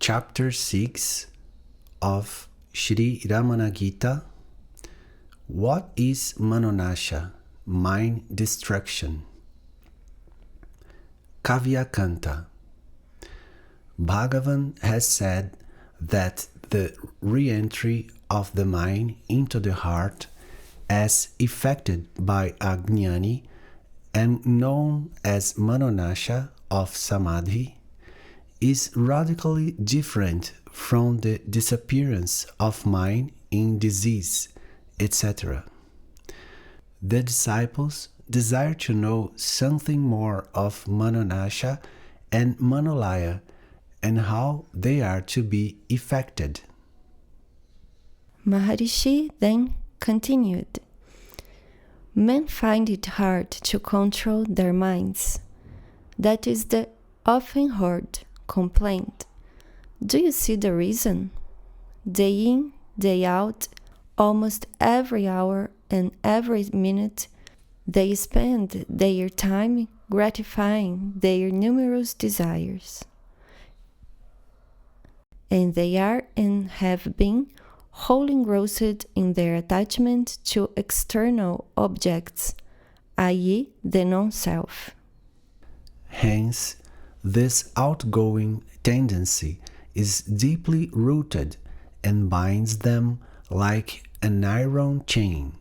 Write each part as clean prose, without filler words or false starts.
Chapter 6 of Sri Ramana Gita. What is Manonasha, mind destruction? Kavyakanta. Bhagavan has said that the re-entry of the mind into the heart as effected by a jnani and known as Manonasha of Samadhi is radically different from the disappearance of mind in disease, etc. The disciples desire to know something more of Manonasha and Manolaya and how they are to be effected. Maharishi then continued, men find it hard to control their minds. That is the often heard complaint. Do you see the reason? Day in, day out, almost every hour and every minute, they spend their time gratifying their numerous desires. And they are and have been wholly engrossed in their attachment to external objects, i.e., the non-self. Hence, this outgoing tendency is deeply rooted and binds them like an iron chain.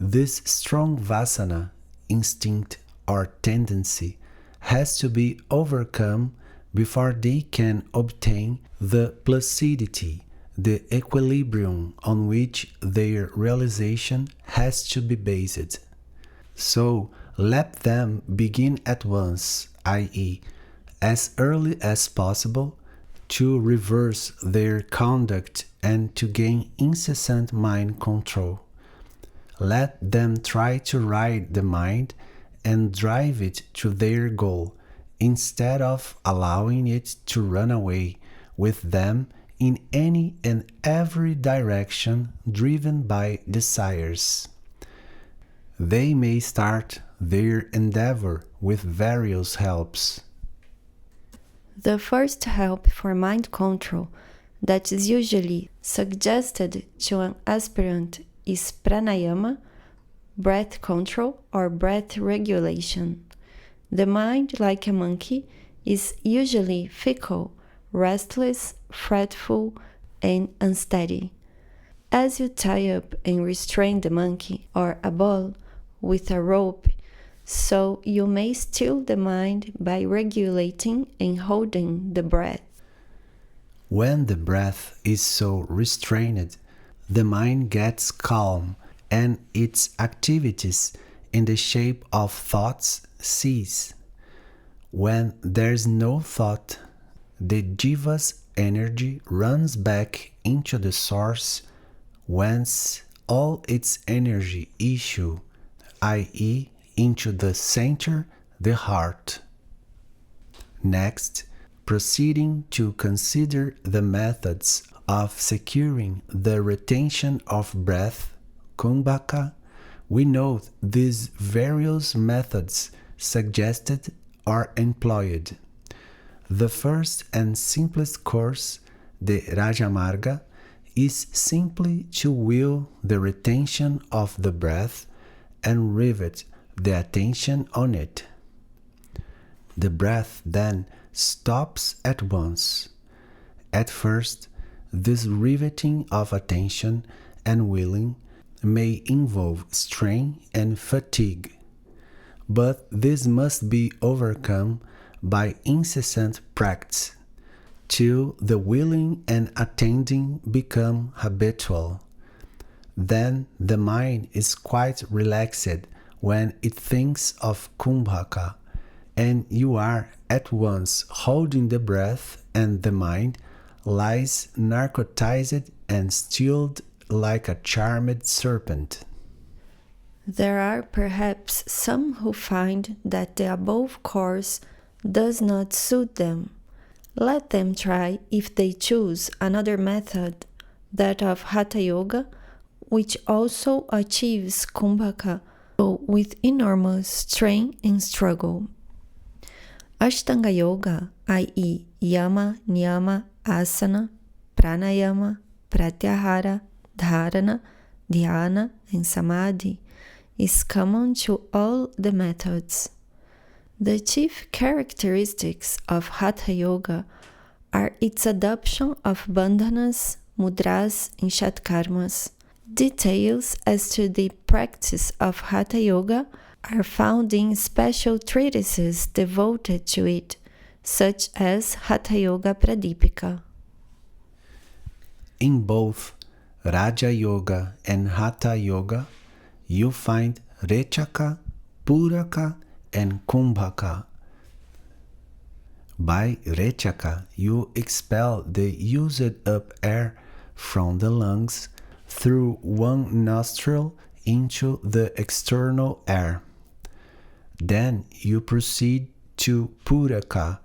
This strong vasana, instinct or tendency, has to be overcome before they can obtain the placidity, the equilibrium on which their realization has to be based. So let them begin at once, i.e., as early as possible, to reverse their conduct and to gain incessant mind control. Let them try to ride the mind and drive it to their goal, instead of allowing it to run away with them in any and every direction driven by desires. They may start their endeavor with various helps. The first help for mind control that is usually suggested to an aspirant is pranayama, breath control or breath regulation. The mind, like a monkey, is usually fickle, restless, fretful, and unsteady. As you tie up and restrain the monkey or a ball with a rope, so you may still the mind by regulating and holding the breath. When the breath is so restrained, the mind gets calm and its activities in the shape of thoughts cease. When there's no thought, the jiva's energy runs back into the source whence all its energy issue, i.e., into the center, the heart. Next, proceeding to consider the methods of securing the retention of breath, kumbhaka, we note these various methods suggested or employed. The first and simplest course, the Rajamarga, is simply to will the retention of the breath and rivet the attention on it. The breath then stops at once. At first, this riveting of attention and willing may involve strain and fatigue, but this must be overcome by incessant practice till the willing and attending become habitual. Then the mind is quite relaxed when it thinks of kumbhaka, and you are at once holding the breath, and the mind lies narcotized and stilled like a charmed serpent. There are perhaps some who find that the above course does not suit them. Let them try, if they choose, another method, that of Hatha Yoga, which also achieves kumbhaka with enormous strain and struggle. Ashtanga Yoga, i.e., Yama, Niyama, asana, pranayama, pratyahara, dharana, dhyana, and samadhi is common to all the methods. The chief characteristics of Hatha Yoga are its adoption of bandhanas, mudras, and shatkarmas. Details as to the practice of Hatha Yoga are found in special treatises devoted to it, such as Hatha Yoga Pradipika. In both Raja Yoga and Hatha Yoga, you find Rechaka, Puraka, and Kumbhaka. By Rechaka, you expel the used up air from the lungs through one nostril into the external air. Then you proceed to Puraka,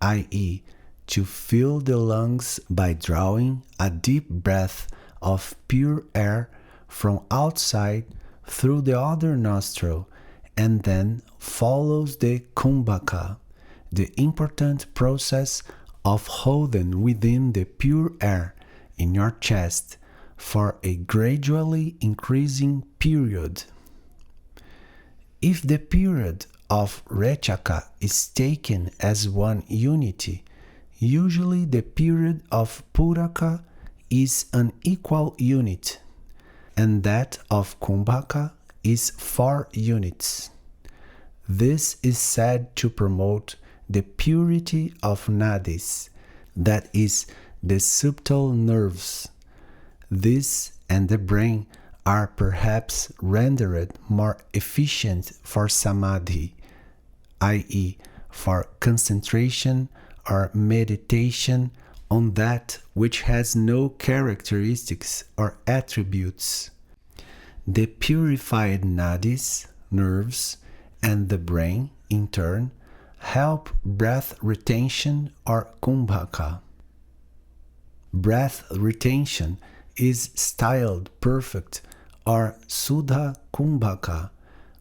i.e., to fill the lungs by drawing a deep breath of pure air from outside through the other nostril, and then follows the Kumbhaka, the important process of holding within the pure air in your chest for a gradually increasing period. If the period of Rechaka is taken as one unity, usually the period of Puraka is an equal unit, and that of Kumbhaka is 4 units. This is said to promote the purity of nadis, that is, the subtle nerves. This and the brain are perhaps rendered more efficient for samadhi, i.e., for concentration or meditation on that which has no characteristics or attributes. The purified nadis, nerves, and the brain, in turn, help breath retention or kumbhaka. Breath retention is styled perfect or Suddha Kumbhaka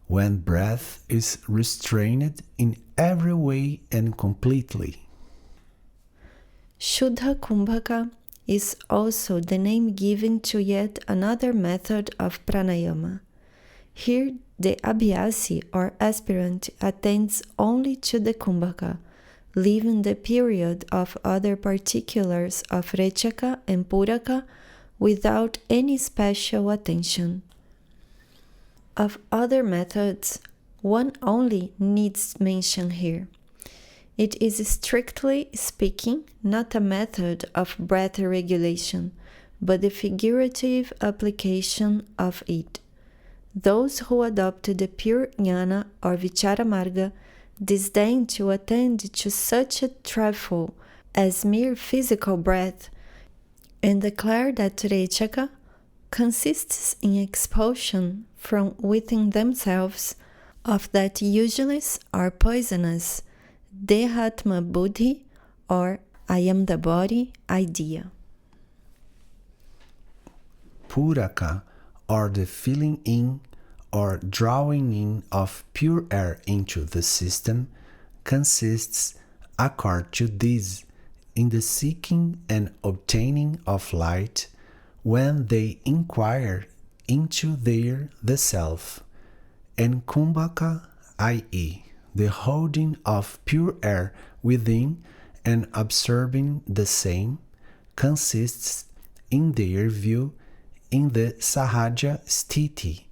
when breath is restrained in every way and completely. Shuddha Kumbhaka is also the name given to yet another method of pranayama. Here, the abhyasi or aspirant attends only to the kumbhaka, leaving the period of other particulars of rechaka and puraka without any special attention. Of other methods, one only needs mention here. It is strictly speaking not a method of breath regulation, but the figurative application of it. Those who adopt the pure jnana or vichara marga disdain to attend to such a trifle as mere physical breath, and declare that rechaka consists in expulsion from within themselves of that useless or poisonous dehatma buddhi or I am the body idea. Puraka, or the filling in or drawing in of pure air into the system, consists, according to this, in the seeking and obtaining of light when they inquire into the self, and kumbhaka, i.e., the holding of pure air within and absorbing the same, consists, in their view, in the sahaja sthiti,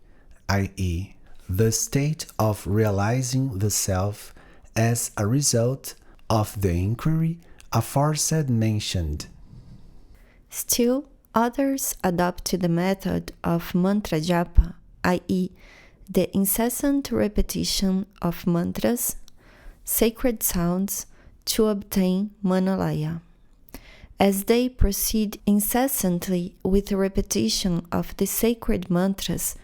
i.e., the state of realizing the self as a result of the inquiry aforesaid mentioned. Still, others adopt the method of mantra japa, i.e., the incessant repetition of mantras, sacred sounds, to obtain manolaya. As they proceed incessantly with the repetition of the sacred mantras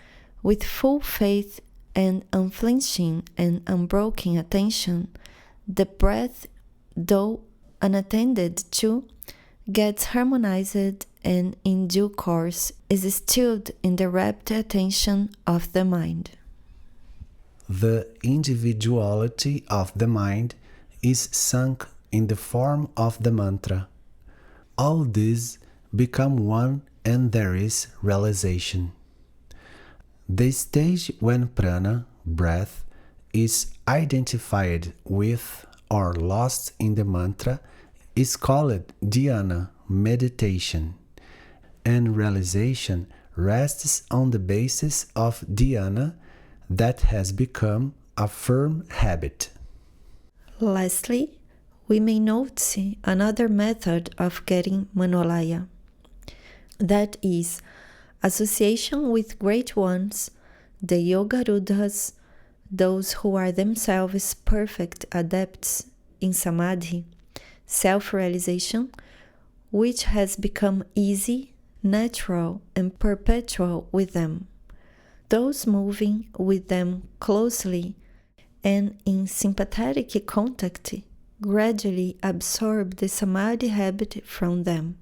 with full faith and unflinching and unbroken attention, the breath, though unattended to, gets harmonized and in due course is stilled in the rapt attention of the mind. The individuality of the mind is sunk in the form of the mantra. all these become one and there is realization. The stage when prana, breath, is identified with or lost in the mantra is called dhyana, meditation, and realization rests on the basis of dhyana that has become a firm habit. Lastly, we may notice another method of getting manolaya. That is, association with great ones, the yogarudhas, those who are themselves perfect adepts in samadhi, self-realization, which has become easy, natural, and perpetual with them. Those moving with them closely and in sympathetic contact gradually absorb the samadhi habit from them.